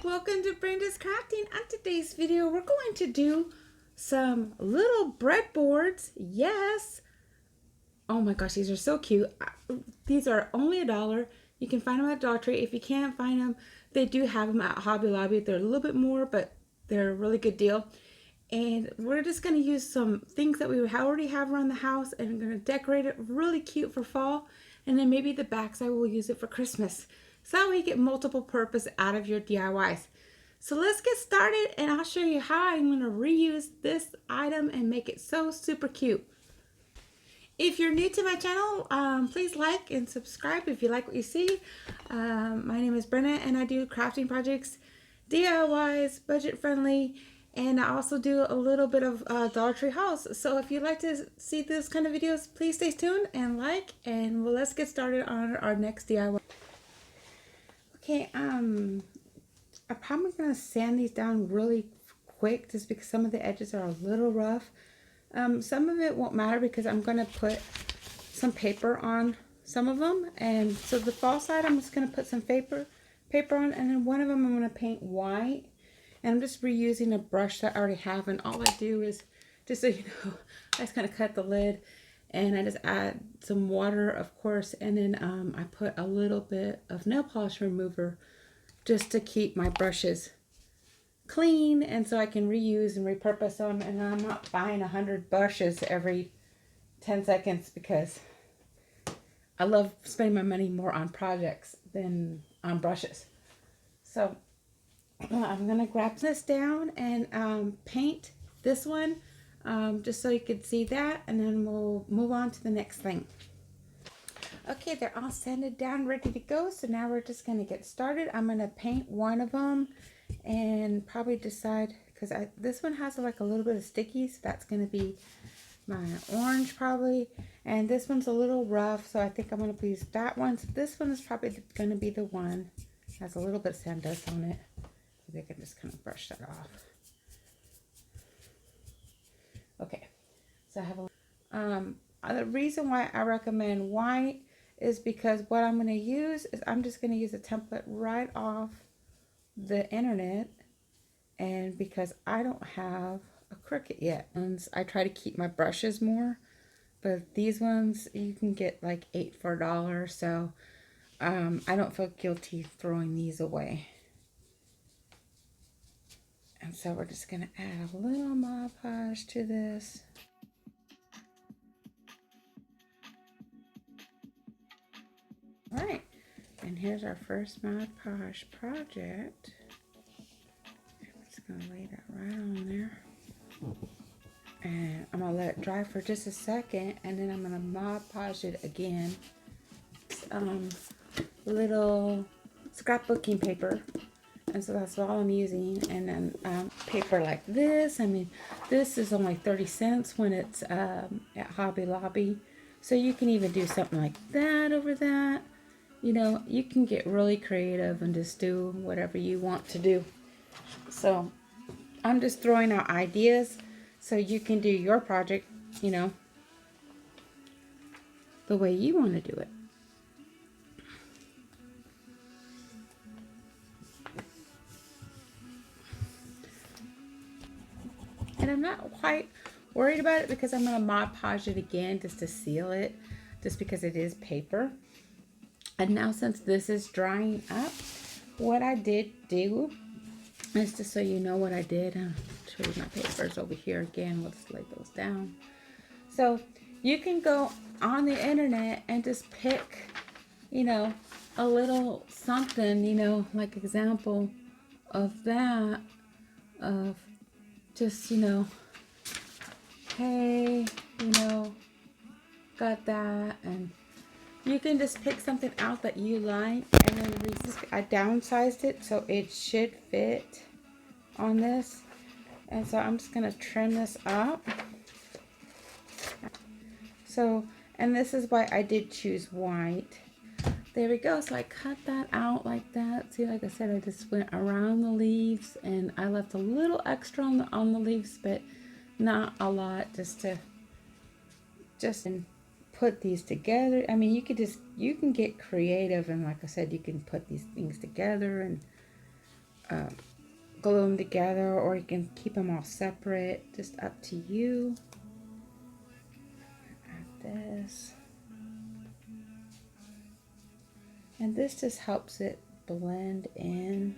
Welcome to Brenda's Crafting. On today's video, we're going to do some little breadboards. Yes. Oh my gosh, these are so cute. These are only $1. You can find them at Dollar Tree. If you can't find them, they do have them at Hobby Lobby. They're a little bit more, but they're a really good deal. And we're just going to use some things that we already have around the house, and I'm going to decorate it really cute for fall. And then maybe the backside will use it for Christmas. So that way you get multiple purpose out of your DIYs. So let's get started, and I'll show you how I'm going to reuse this item and make it so super cute. If you're new to my channel, please like and subscribe if you like what you see. My name is Brenna, and I do crafting projects, DIYs, budget friendly, and I also do a little bit of Dollar Tree hauls. So if you'd like to see this kind of videos, please stay tuned and like, and let's get started on our next DIY. Okay, I'm probably going to sand these down really quick just because some of the edges are a little rough. Some of it won't matter because I'm going to put some paper on some of them. And so the fall side, I'm just going to put some paper on, and then one of them I'm going to paint white. And I'm just reusing a brush that I already have, and all I do is, just so you know, I just kind of cut the lid, and I just add some water, of course, and then I put a little bit of nail polish remover just to keep my brushes clean, and so I can reuse and repurpose them. And I'm not buying 100 brushes every 10 seconds because I love spending my money more on projects than on brushes. So I'm gonna grab this down and paint this one just so you can see that, and then we'll move on to the next thing. Okay, they're all sanded down, ready to go. So now we're just gonna get started. I'm gonna paint one of them and probably decide, because this one has like a little bit of sticky, so that's gonna be my orange probably, and this one's a little rough, so I think I'm gonna use that one. So this one is probably gonna be the one that has a little bit of sand dust on it. I can just kind of brush that off. Okay, so I have the reason why I recommend white is because what I'm going to use is I'm just going to use a template right off the internet, and because I don't have a Cricut yet, and I try to keep my brushes more, but these ones you can get like 8 for $1, so I don't feel guilty throwing these away. And so we're just going to add a little Mod Podge to this. All right, and here's our first Mod Podge project. I'm just going to lay that right on there. And I'm going to let it dry for just a second, and then I'm going to Mod Podge it again. Little scrapbooking paper. And so that's all I'm using. And then paper like this. I mean, this is only 30 cents when it's at Hobby Lobby. So you can even do something like that over that. You know, you can get really creative and just do whatever you want to do. So I'm just throwing out ideas so you can do your project, you know, the way you want to do it. And I'm not quite worried about it because I'm going to Mod Podge it again just to seal it, just because it is paper. And now since this is drying up, what I did do is, just so you know what I did, I'll show you my papers over here again. Let's lay those down. So you can go on the internet and just pick, you know, a little something, you know, like example of that, of just, you know, hey, you know, got that. And you can just pick something out that you like, and then I downsized it so it should fit on this. And so I'm just gonna trim this up. So, and this is why I did choose white. There we go. So I cut that out like that. See, like I said, I just went around the leaves, and I left a little extra on the leaves, but not a lot, just put these together. I mean, you can get creative, and like I said, you can put these things together, and glue them together, or you can keep them all separate, just up to you. Add this. And this just helps it blend in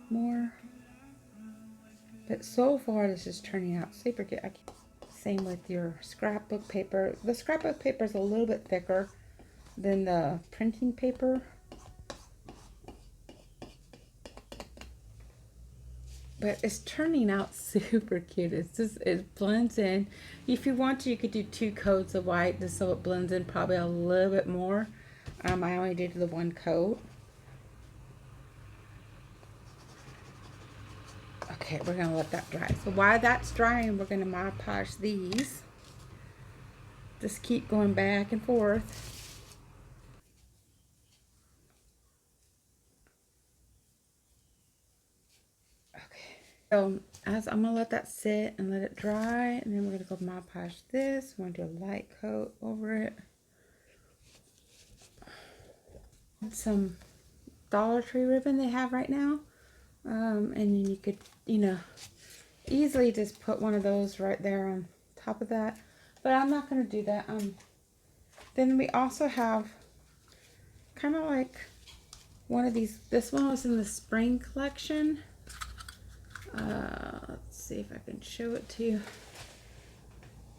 more. But so far this is turning out super good. Same with your scrapbook paper. The scrapbook paper is a little bit thicker than the printing paper. But it's turning out super cute. It's just, it blends in. If you want to, you could do 2 coats of white just so it blends in probably a little bit more. I only did the 1 coat. Okay, we're gonna let that dry. So while that's drying, we're gonna Mod Podge these. Just keep going back and forth. Okay. So as I'm gonna let that sit and let it dry, and then we're gonna go Mod Podge this. We're gonna do a light coat over it. Some Dollar Tree ribbon they have right now. And then you could, you know, easily just put one of those right there on top of that. But I'm not going to do that. Then we also have kind of like one of these. This one was in the spring collection. Let's see if I can show it to you.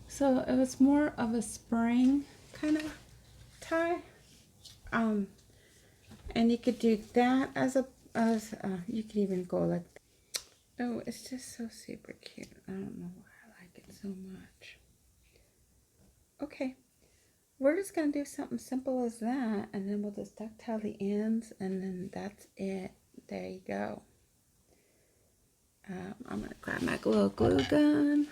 So it was more of a spring kind of tie. And you could do that as a, you could even go like, oh, it's just so super cute. I don't know why I like it so much. Okay, we're just going to do something simple as that, and then we'll just ducktail the ends, and then that's it. There you go. I'm going to grab my little glue gun.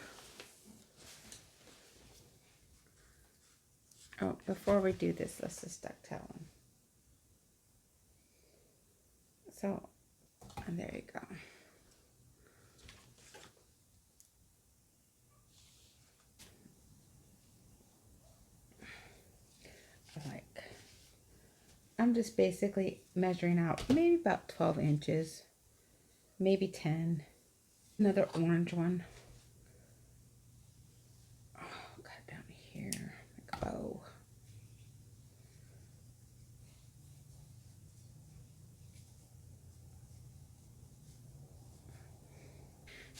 Oh, before we do this, let's just ducktail them. So, and there you go. I'm just basically measuring out maybe about 12 inches, maybe 10. Another orange one. Oh, got down here, like a bow.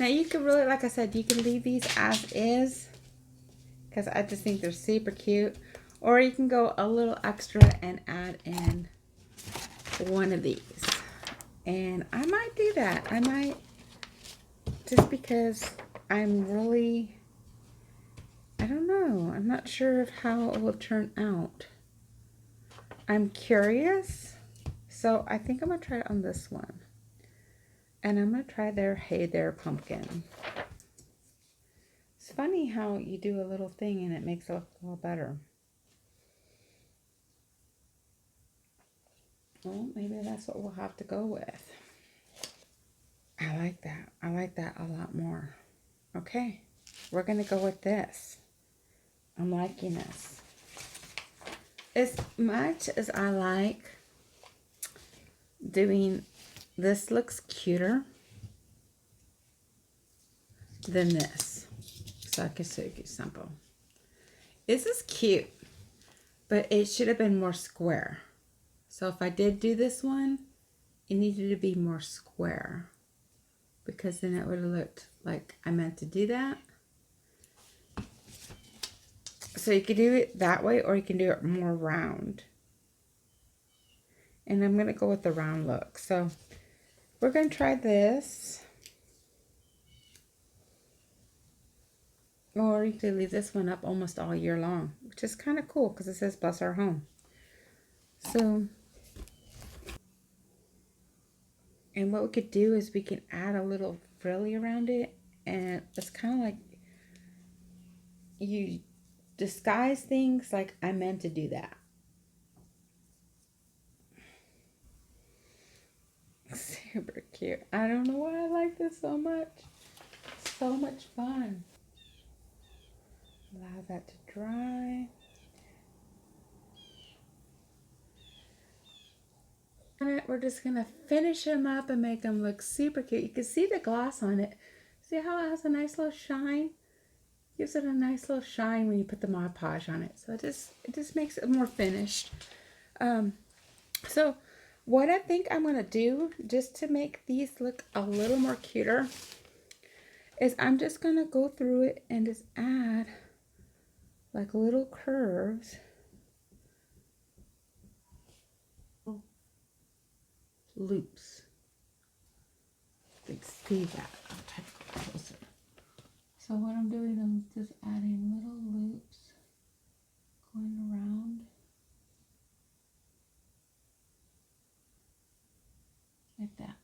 Now you can really, like I said, you can leave these as is, because I just think they're super cute. Or you can go a little extra and add in one of these. And I might do that. I might, just because I'm really, I don't know. I'm not sure of how it will turn out. I'm curious. So I think I'm going to try it on this one. And I'm going to try their Hey There Pumpkin. It's funny how you do a little thing and it makes it look a little better. Well, maybe that's what we'll have to go with. I like that. I like that a lot more. Okay, we're going to go with this. I'm liking this. As much as I like doing, this looks cuter than this. So I can show you simple. This is cute, but it should have been more square. So if I did do this one, it needed to be more square, because then it would have looked like I meant to do that. So you could do it that way, or you can do it more round. And I'm going to go with the round look. So we're going to try this. Or you could leave this one up almost all year long, which is kind of cool because it says Bless Our Home. So, and what we could do is we can add a little frilly around it, and it's kind of like you disguise things like I meant to do that. Super cute. I don't know why I like this so much. It's so much fun. Allow that to dry. it. We're just going to finish them up and make them look super cute. You can see the gloss on it. See how it has a nice little shine? Gives it a nice little shine when you put the Mod Podge on it. So it just makes it more finished. So what I think I'm going to do just to make these look a little more cuter is I'm just going to go through it and just add like little curves. Loops. You can see that. I'll try to go closer. So what I'm doing, I'm just adding little loops going around. Like that.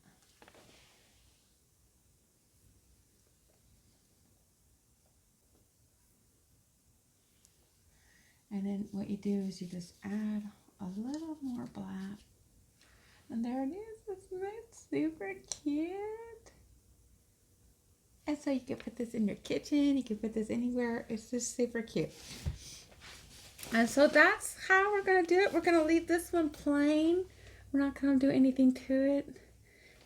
And then what you do is you just add a little more black. And there it is. Isn't it super cute? And so you can put this in your kitchen. You can put this anywhere. It's just super cute. And so that's how we're going to do it. We're going to leave this one plain. We're not going to do anything to it.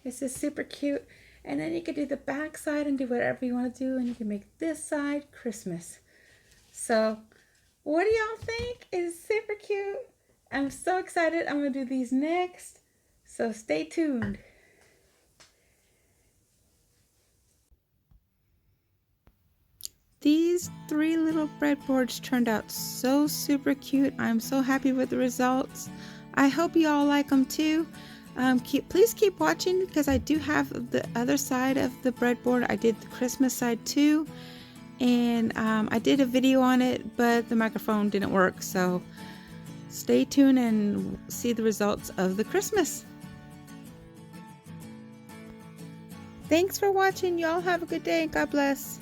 It's just super cute. And then you can do the back side and do whatever you want to do. And you can make this side Christmas. So what do y'all think? It's super cute. I'm so excited. I'm going to do these next. So stay tuned. These 3 little breadboards turned out so super cute. I'm so happy with the results. I hope you all like them too. Please keep watching because I do have the other side of the breadboard. I did the Christmas side too. And I did a video on it, but the microphone didn't work. So stay tuned and see the results of the Christmas. Thanks for watching. Y'all have a good day. God bless.